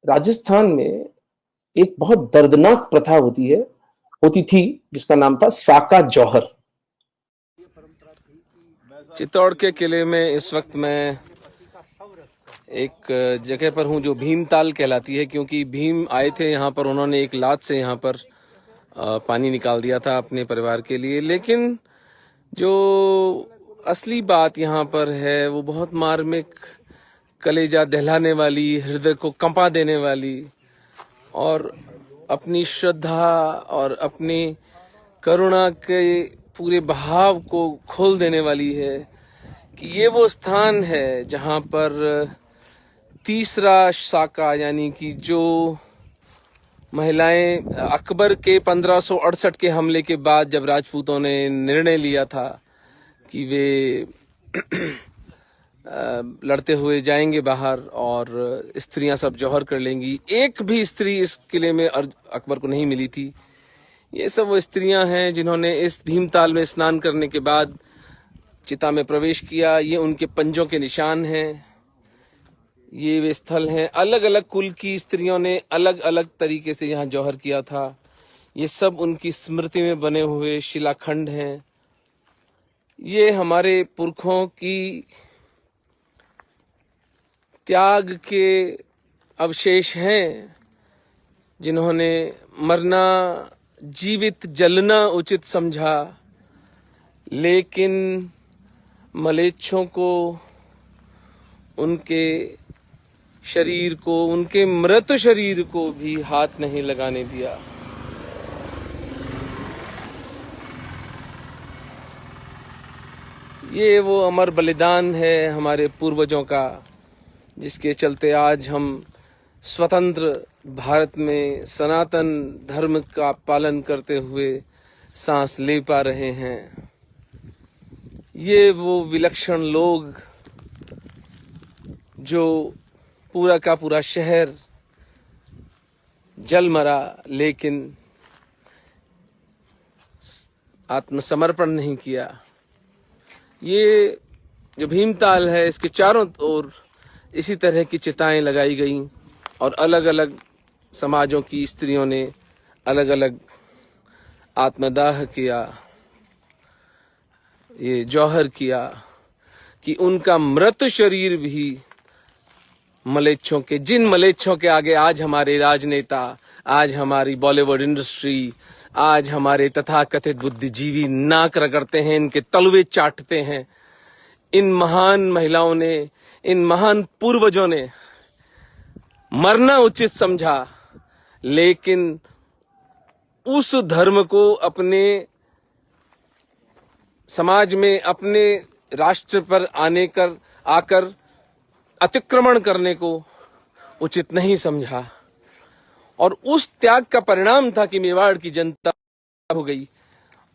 राजस्थान में एक बहुत दर्दनाक प्रथा होती थी, जिसका नाम था साका जौहर। चित्तौड़ के किले में इस वक्त मैं एक जगह पर हूं जो भीमताल कहलाती है, क्योंकि भीम आए थे यहाँ पर, उन्होंने एक लात से यहाँ पर पानी निकाल दिया था अपने परिवार के लिए। लेकिन जो असली बात यहाँ पर है वो बहुत मार्मिक, कलेजा दहलाने वाली, हृदय को कंपा देने वाली और अपनी श्रद्धा और अपनी करुणा के पूरे बहाव को खोल देने वाली है कि ये वो स्थान है जहाँ पर तीसरा साका, यानी कि जो महिलाएं अकबर के 1568 के हमले के बाद जब राजपूतों ने निर्णय लिया था कि वे लड़ते हुए जाएंगे बाहर और स्त्रियां सब जौहर कर लेंगी, एक भी स्त्री इस किले में अकबर को नहीं मिली थी। ये सब वो स्त्रियां हैं जिन्होंने इस भीमताल में स्नान करने के बाद चिता में प्रवेश किया। ये उनके पंजों के निशान हैं। ये वे स्थल हैं। अलग अलग कुल की स्त्रियों ने अलग अलग तरीके से यहाँ जौहर किया था। ये सब उनकी स्मृति में बने हुए शिलाखंड हैं। ये हमारे पुरखों की त्याग के अवशेष हैं, जिन्होंने मरना, जीवित जलना उचित समझा, लेकिन मलेच्छों को, उनके शरीर को, उनके मृत शरीर को भी हाथ नहीं लगाने दिया। ये वो अमर बलिदान है हमारे पूर्वजों का, जिसके चलते आज हम स्वतंत्र भारत में सनातन धर्म का पालन करते हुए सांस ले पा रहे हैं। ये वो विलक्षण लोग जो पूरा का पूरा शहर जल मरा, लेकिन आत्मसमर्पण नहीं किया। ये जो भीमताल है, इसके चारों ओर इसी तरह की चिताएं लगाई गईं और अलग अलग समाजों की स्त्रियों ने अलग अलग आत्मदाह किया, ये जौहर किया कि उनका मृत शरीर भी मलेच्छों के, जिन मलेच्छों के आगे आज हमारे राजनेता, आज हमारी बॉलीवुड इंडस्ट्री, आज हमारे तथाकथित बुद्धिजीवी नाक रगड़ते हैं, इनके तलवे चाटते हैं, इन महान महिलाओं ने, इन महान पूर्वजों ने मरना उचित समझा, लेकिन उस धर्म को अपने समाज में, अपने राष्ट्र पर आकर अतिक्रमण करने को उचित नहीं समझा। और उस त्याग का परिणाम था कि मेवाड़ की जनता हो गई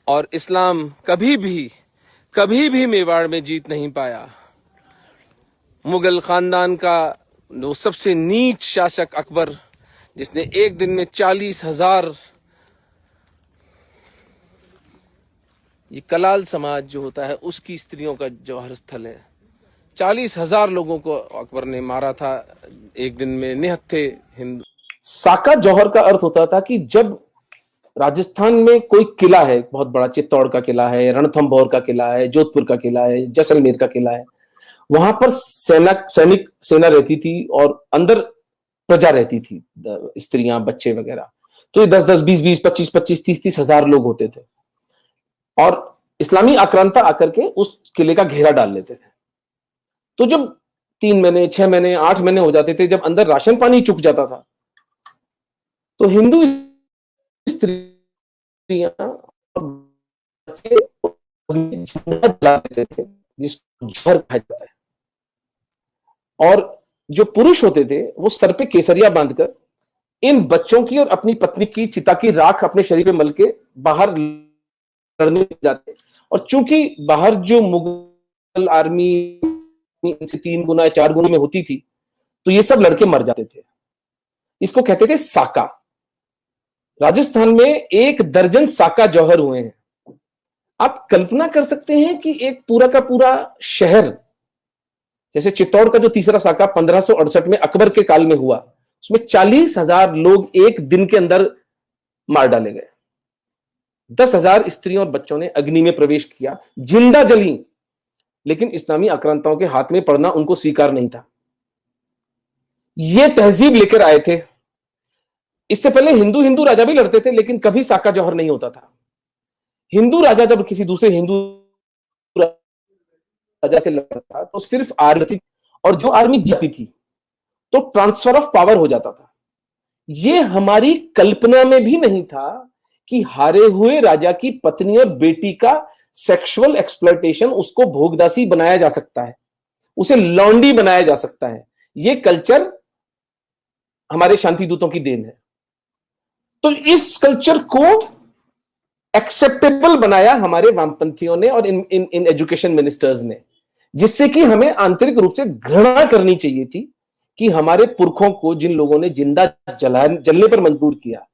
और इस्लाम कभी भी मेवाड़ में जीत नहीं पाया। मुगल खानदान का वो सबसे नीच शासक अकबर, जिसने एक दिन में 40,000, ये कलाल समाज जो होता है उसकी स्त्रियों का जौहर स्थल है, 40,000 लोगों को अकबर ने मारा था एक दिन में, निहत्थे हिंदू। साका जौहर का अर्थ होता था कि जब राजस्थान में कोई किला है, बहुत बड़ा, चित्तौड़ का किला है, रणथंभौर का किला है, जोधपुर का किला है, जैसलमेर का किला है, वहां पर सेना रहती थी और अंदर प्रजा रहती थी, स्त्रियां, बच्चे वगैरह। तो ये 10-10, 20-20, 25-25, 30-30 हजार लोग होते थे और इस्लामी आक्रांता आकर के उस किले का घेरा डाल लेते थे। तो जब 3 महीने, 6 महीने, 8 महीने हो जाते थे, जब अंदर राशन पानी चुक जाता था, तो हिंदू स्त्रियां बच्चे जला देते थे, जिसको जौहर कहा जाता है। और जो पुरुष होते थे वो सर पे केसरिया बांधकर इन बच्चों की और अपनी पत्नी की चिता की राख अपने शरीर पे मल के बाहर लड़ने जाते। और चूंकि बाहर जो मुगल आर्मी इनसे 3 गुना 4 गुना में होती थी, तो ये सब लड़के मर जाते थे। इसको कहते थे साका। राजस्थान में 1 दर्जन साका जौहर हुए हैं। आप कल्पना कर सकते हैं कि एक पूरा का पूरा शहर, जैसे चित्तौड़ का जो तीसरा साका 1568 में अकबर के काल में हुआ, उसमें 40,000 लोग एक दिन के अंदर मार डाले गए। 10,000 स्त्रियों और बच्चों ने अग्नि में प्रवेश किया, जिंदा जली, लेकिन इस्लामी आक्रांताओं के हाथ में पड़ना उनको स्वीकार नहीं था। ये तहजीब लेकर आए थे। इससे पहले हिंदू हिंदू राजा भी लड़ते थे, लेकिन कभी साका जौहर नहीं होता था। हिंदू राजा जब किसी दूसरे हिंदू राजा से लड़ता तो सिर्फ आर्मी थी, और जो आर्मी जीती थी तो ट्रांसफर ऑफ पावर हो जाता था। यह हमारी कल्पना में भी नहीं था कि हारे हुए राजा की पत्नी और बेटी का सेक्सुअल एक्सप्लॉयटेशन, उसको भोगदासी बनाया जा सकता है, उसे लौंडी बनाया जा सकता है। यह कल्चर हमारे शांति दूतों की देन है। तो इस कल्चर को एक्सेप्टेबल बनाया हमारे वामपंथियों ने और इन एजुकेशन मिनिस्टर्स ने, जिससे कि हमें आंतरिक रूप से घृणा करनी चाहिए थी कि हमारे पुरखों को, जिन लोगों ने जिंदा जलने पर मजबूर किया,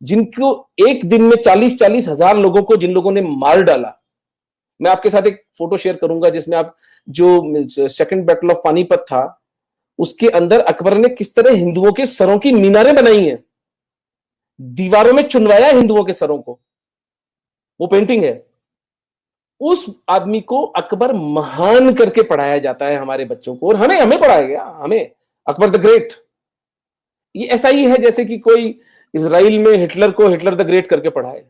जिनको एक दिन में 40-40 हजार लोगों को जिन लोगों ने मार डाला। मैं आपके साथ एक फोटो शेयर करूंगा जिसमें आप, जो सेकंड बैटल ऑफ पानीपत था, उसके अंदर अकबर ने किस तरह हिंदुओं के सरों की मीनारें बनाई हैं, दीवारों में चुनवाया हिंदुओं के सरों को। वो पेंटिंग है। उस आदमी को अकबर महान करके पढ़ाया जाता है हमारे बच्चों को, और हमें पढ़ाया गया, हमें अकबर द ग्रेट। ये ऐसा ही है जैसे कि कोई इजराइल में हिटलर को हिटलर द ग्रेट करके पढ़ाए।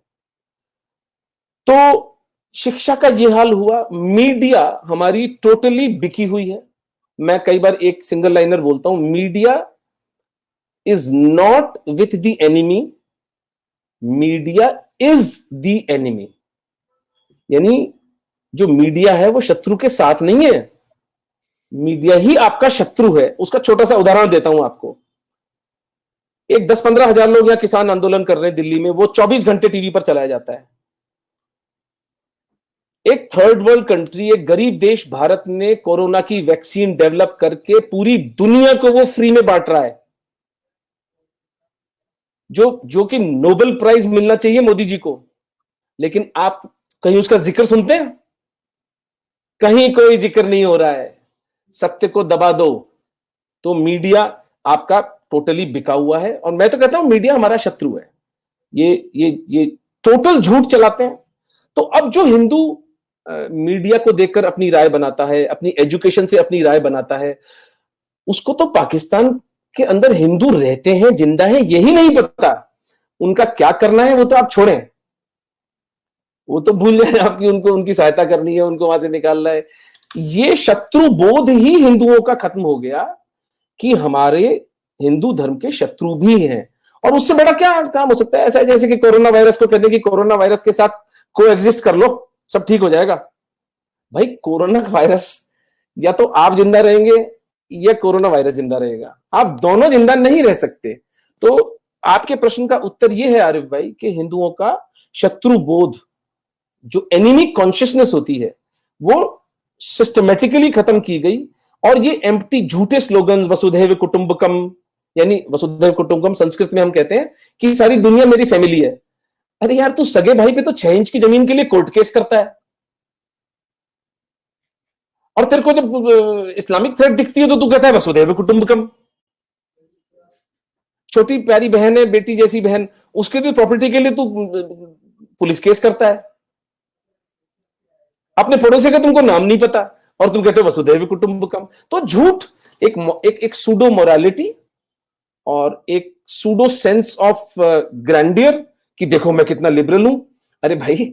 तो शिक्षा का ये हाल हुआ। मीडिया हमारी टोटली बिकी हुई है। मैं कई बार एक सिंगल लाइनर बोलता हूं, media is not with the enemy, media is the enemy. यानी जो मीडिया है वो शत्रु के साथ नहीं है, मीडिया ही आपका शत्रु है। उसका छोटा सा उदाहरण देता हूं आपको। एक 10-15 हजार लोग यहां किसान आंदोलन कर रहे हैं दिल्ली में, वो 24 घंटे टीवी पर चलाया जाता है। एक थर्ड वर्ल्ड कंट्री, एक गरीब देश भारत ने कोरोना की वैक्सीन डेवलप करके पूरी दुनिया को वो फ्री में बांट रहा है, जो कि नोबेल प्राइज मिलना चाहिए मोदी जी को। लेकिन आप कहीं उसका जिक्र सुनते हैं? कहीं कोई जिक्र नहीं हो रहा है। सत्य को दबा दो। तो मीडिया आपका टोटली बिका हुआ है, और मैं तो कहता हूं मीडिया हमारा शत्रु है। ये टोटल झूठ चलाते हैं। तो अब जो हिंदू मीडिया को देखकर अपनी राय बनाता है, अपनी एजुकेशन से अपनी राय बनाता है, उसको तो पाकिस्तान के अंदर हिंदू रहते हैं, जिंदा हैं, यही नहीं पता। उनका क्या करना है वो तो आप छोड़ें, वो तो भूल जाए आपकी, उनको उनकी सहायता करनी है, उनको वहां से निकालना है। ये शत्रु बोध ही हिंदुओं का खत्म हो गया कि हमारे हिंदू धर्म के शत्रु भी हैं। और उससे बड़ा क्या काम हो सकता है? ऐसा जैसे कि कोरोना वायरस को कहते हैं कि कोरोना वायरस के साथ कोएग्जिस्ट कर लो, सब ठीक हो जाएगा। भाई कोरोना वायरस, या तो आप जिंदा रहेंगे या कोरोना वायरस जिंदा रहेगा, आप दोनों जिंदा नहीं रह सकते। तो आपके प्रश्न का उत्तर यह है आरिफ भाई कि हिंदुओं का शत्रु बोध, जो एनिमी कॉन्शियसनेस होती है, वो सिस्टमेटिकली खत्म की गई। और ये एम्प्टी झूठे स्लोगन, वसुधैव कुटुंबकम, यानी वसुधैव कुटुंबकम संस्कृत में हम कहते हैं कि सारी दुनिया मेरी फैमिली है। अरे यार, तू सगे भाई पे तो 6 इंच की जमीन के लिए कोर्ट केस करता है, और तेरे को जब इस्लामिक थ्रेट दिखती है तो तू कहता है वसुधैव कुटुंबकम। छोटी प्यारी बहन है, बेटी जैसी बहन, उसके भी प्रॉपर्टी के लिए तू पुलिस केस करता है। अपने पड़ोसी का तुमको नाम नहीं पता और तुम कहते हो वसुधैव कुटुंबकम। तो झूठ, एक सूडो मोरालिटी और एक सूडो सेंस ऑफ ग्रैंडियर कि देखो मैं कितना लिबरल हूं। अरे भाई,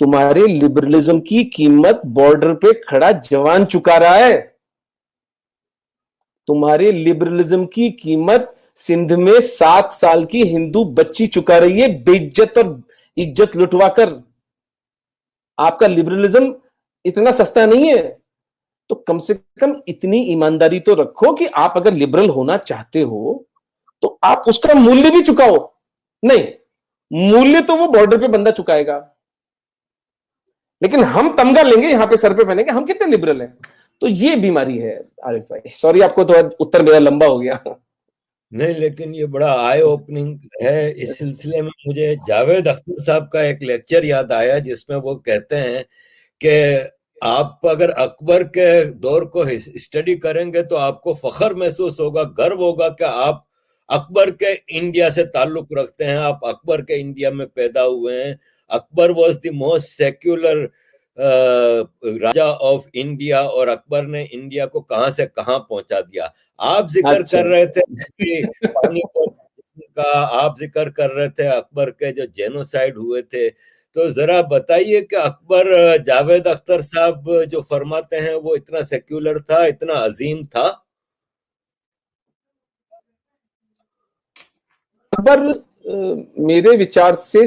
तुम्हारे लिबरलिज्म की कीमत बॉर्डर पे खड़ा जवान चुका रहा है। तुम्हारे लिबरलिज्म की कीमत सिंध में 7 साल की हिंदू बच्ची चुका रही है, बेइज्जत और इज्जत लुटवाकर। आपका लिबरलिज्म इतना सस्ता नहीं है। तो कम से कम इतनी ईमानदारी तो रखो कि आप अगर लिबरल होना चाहते हो तो आप उसका मूल्य भी चुकाओ। नहीं, मूल्य तो वो बॉर्डर पे बंदा चुकाएगा, लेकिन हम तमगा लेंगे, यहां पे सर पे पहनेंगे, हम कितने लिबरल हैं। तो ये बीमारी है आरिफ भाई। सॉरी, आपको तो उत्तर मेरा लंबा हो गया। नहीं, लेकिन ये बड़ा आई ओपनिंग है। इस सिलसिले में मुझे जावेद अख्तर साहब का एक लेक्चर याद आया जिसमें वो कहते हैं कि आप अगर अकबर के दौर को स्टडी करेंगे तो आपको फख्र महसूस होगा, गर्व होगा कि आप अकबर के इंडिया से ताल्लुक रखते हैं, आप अकबर के इंडिया में पैदा हुए हैं। Akbar was the most secular Raja of India, और अकबर ने इंडिया को कहां से कहां पहुंचा दिया। आप जिक्र अच्छा। कर रहे थे कि पानीपत का, आप जिक्र कर रहे थे अकबर के जो जेनोसाइड हुए थे, तो जरा बताइए कि अकबर, जावेद अख्तर साहब जो फरमाते हैं वो इतना सेक्युलर था, इतना अजीम था? अकबर मेरे विचार से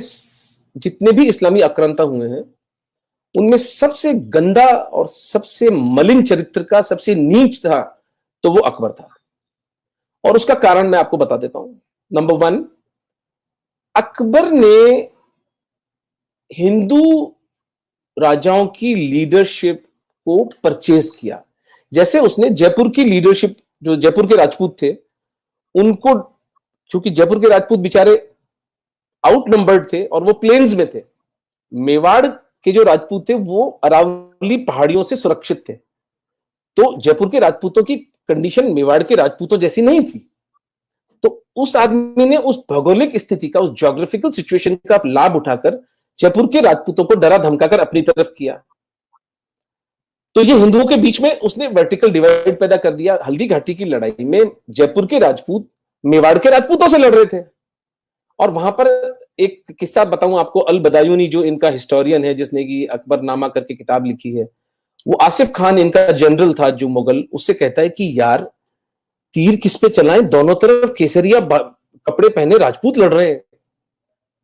जितने भी इस्लामी आक्रांता हुए हैं उनमें सबसे गंदा और सबसे मलिन चरित्र का सबसे नीच था तो वो अकबर था। और उसका कारण मैं आपको बता देता हूं। नंबर 1, अकबर ने हिंदू राजाओं की लीडरशिप को परचेज किया। जैसे उसने जयपुर की लीडरशिप, जो जयपुर के राजपूत थे उनको, क्योंकि जयपुर के राजपूत बेचारे आउटनंबर्ड थे और वो प्लेन्स में थे, मेवाड़ के जो राजपूत थे वो अरावली पहाड़ियों से सुरक्षित थे, तो जयपुर के राजपूतों की कंडीशन मेवाड़ के राजपूतों जैसी नहीं थी। तो उस आदमी ने उस भौगोलिक स्थिति का, उस ज्योग्राफिकल सिचुएशन का लाभ उठाकर जयपुर के राजपूतों को डरा धमकाकर अपनी तरफ किया। तो ये हिंदुओं के बीच में उसने वर्टिकल डिवाइड पैदा कर दिया। हल्दी घाटी की लड़ाई में जयपुर के राजपूत मेवाड़ के राजपूतों से लड़ रहे थे। और वहां पर एक किस्सा बताऊं आपको, अल बदायूनी जो इनका हिस्टोरियन है, जिसने की अकबरनामा करके किताब लिखी है, वो आसिफ खान इनका जनरल था जो मुगल, उससे कहता है कि यार तीर किस पे चलाएं, दोनों तरफ केसरिया कपड़े पहने राजपूत लड़ रहे हैं।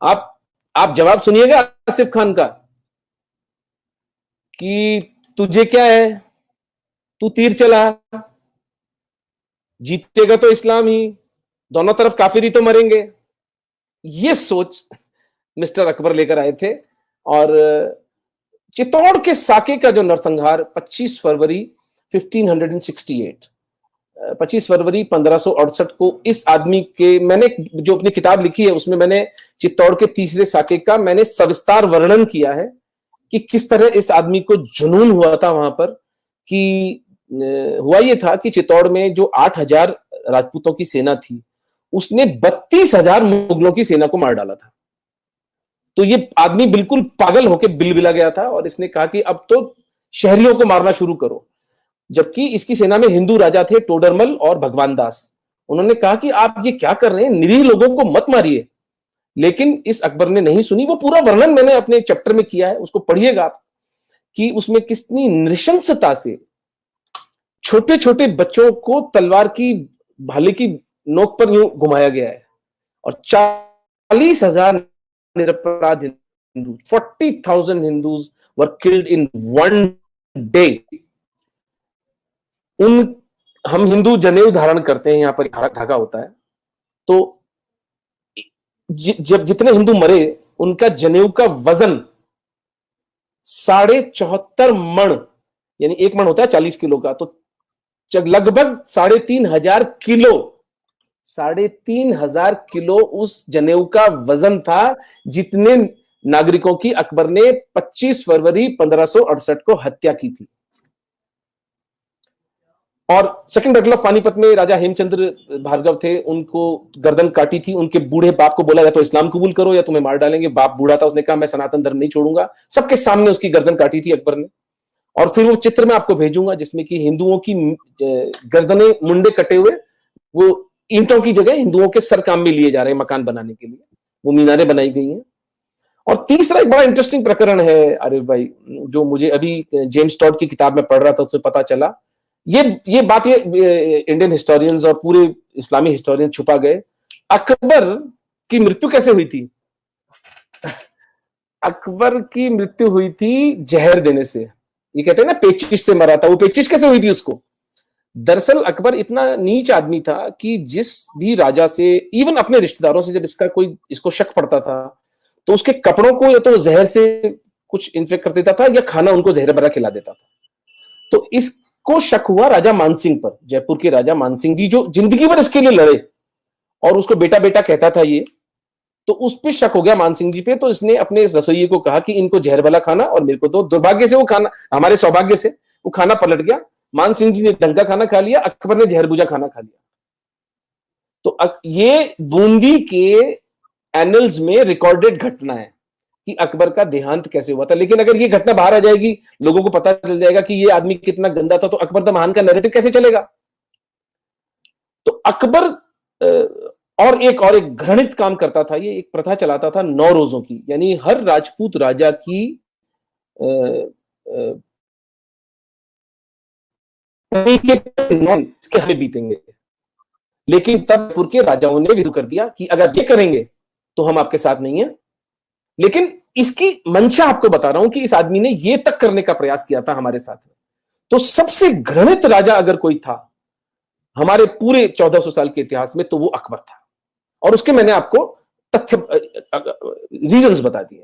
आप जवाब सुनिएगा आसिफ खान का कि तुझे क्या है, तू तीर चला, जीतेगा तो इस्लाम ही, दोनों तरफ काफिर ही तो मरेंगे। ये सोच मिस्टर अकबर लेकर आए थे। और चित्तौड़ के साके का जो नरसंहार 25 फरवरी 1568, 25 फरवरी 1568 को इस आदमी के, मैंने जो अपनी किताब लिखी है उसमें मैंने चित्तौड़ के तीसरे साके का मैंने सविस्तार वर्णन किया है कि किस तरह इस आदमी को जुनून हुआ था वहां पर। कि हुआ ये था कि चित्तौड़ में जो 8,000 राजपूतों की सेना थी उसने 32,000 मुगलों की सेना को मार डाला था। तो ये आदमी बिल्कुल पागल होकर बिलबिला गया था और इसने कहा कि अब तो शहरियों को मारना शुरू करो। जबकि इसकी सेना में हिंदू राजा थे, टोडरमल और भगवान दास। उन्होंने कहा कि आप ये क्या कर रहे हैं, निरीह लोगों को मत मारिए। लेकिन इस अकबर ने नहीं सुनी। वो पूरा वर्णन मैंने अपने चैप्टर में किया है, उसको पढ़िएगा आप, कि उसमें कितनी नृशंसता से छोटे छोटे बच्चों को तलवार की भाले की नोक पर यूं घुमाया गया है। और 40,000 निरपराध Hindu, 40,000 Hindus were killed in one day. हम हिंदू जनेऊ धारण करते हैं, यहां पर धागा होता है, तो जब जितने हिंदू मरे उनका जनेऊ का वजन 74.5 मण, यानी 1 मण होता है 40 किलो का, तो लगभग 3,500 किलो, 3,500 किलो उस जनेऊ का वजन था, जितने नागरिकों की अकबर ने 25 फरवरी 1568 को हत्या की थी। और सेकंड बैटल ऑफ पानीपत में राजा हेमचंद्र भार्गव थे, उनको गर्दन काटी थी। उनके बूढ़े बाप को बोला या तो इस्लाम कबूल करो या तुम्हें मार डालेंगे। बाप बूढ़ा था, उसने कहा मैं सनातन धर्म नहीं छोड़ूंगा। सबके सामने उसकी गर्दन काटी थी अकबर ने। और फिर वो चित्र मैं आपको भेजूंगा जिसमें कि हिंदुओं की गर्दनें, मुंडे कटे हुए, वो ईंटों की जगह हिंदुओं के सर काम में लिए जा रहे हैं मकान बनाने के लिए, वो मीनारें बनाई गई हैं। और तीसरा एक बड़ा इंटरेस्टिंग प्रकरण है आरिफ भाई, जो मुझे अभी जेम्स टॉड की किताब में पढ़ रहा था उसमें पता चला। ये बात ये इंडियन हिस्टोरियंस और पूरे इस्लामी हिस्टोरियन छुपा गए। अकबर की मृत्यु कैसे हुई थी? अकबर की मृत्यु हुई थी जहर देने से। ये कहते हैं ना पेचिश से मरा था। वो पेचिश कैसे हुई थी उसको? दरअसल अकबर इतना नीच आदमी था कि जिस भी राजा से, इवन अपने रिश्तेदारों से, जब इसको शक पड़ता था तो उसके कपड़ों को या तो जहर से कुछ इन्फेक्ट कर देता था या खाना उनको जहर भरा खिला देता था। तो इसको शक हुआ राजा मानसिंह पर, जयपुर के राजा मानसिंह जी, जो जिंदगी भर इसके लिए लड़े और उसको बेटा बेटा कहता था ये, तो उस पर शक हो गया मानसिंह जी पे। तो इसने अपने रसोइये को कहा कि इनको जहर वाला खाना और मेरे को तो दुर्भाग्य से वो खाना, हमारे सौभाग्य से वो खाना पलट गया। मानसिंह जी ने ढंग का खाना खा लिया, अकबर ने जहर बुझा खाना खा लिया। तो ये बूंदी के एनल्स में रिकॉर्डेड घटना है कि अकबर का देहांत कैसे हुआ था। लेकिन अगर ये घटना बाहर आ जाएगी, लोगों को पता चल जाएगा कि ये आदमी कितना गंदा था, तो अकबर द महान का नैरेटिव कैसे चलेगा? तो अकबर और एक घृणित काम करता था, ये एक प्रथा चलाता था 9 रोजों की, यानी हर राजपूत राजा की इसके हमें बीतेंगे। लेकिन तब जयपुर के राजाओं ने विरोध कर दिया कि अगर ये करेंगे तो हम आपके साथ नहीं है। लेकिन इसकी मंशा आपको बता रहा हूं कि इस आदमी ने ये तक करने का प्रयास किया था हमारे साथ। तो सबसे घृणित राजा अगर कोई था हमारे पूरे 1400 साल के इतिहास में, तो वो अकबर था। और उसके मैंने आपको तथ्य रीजंस बता दिए।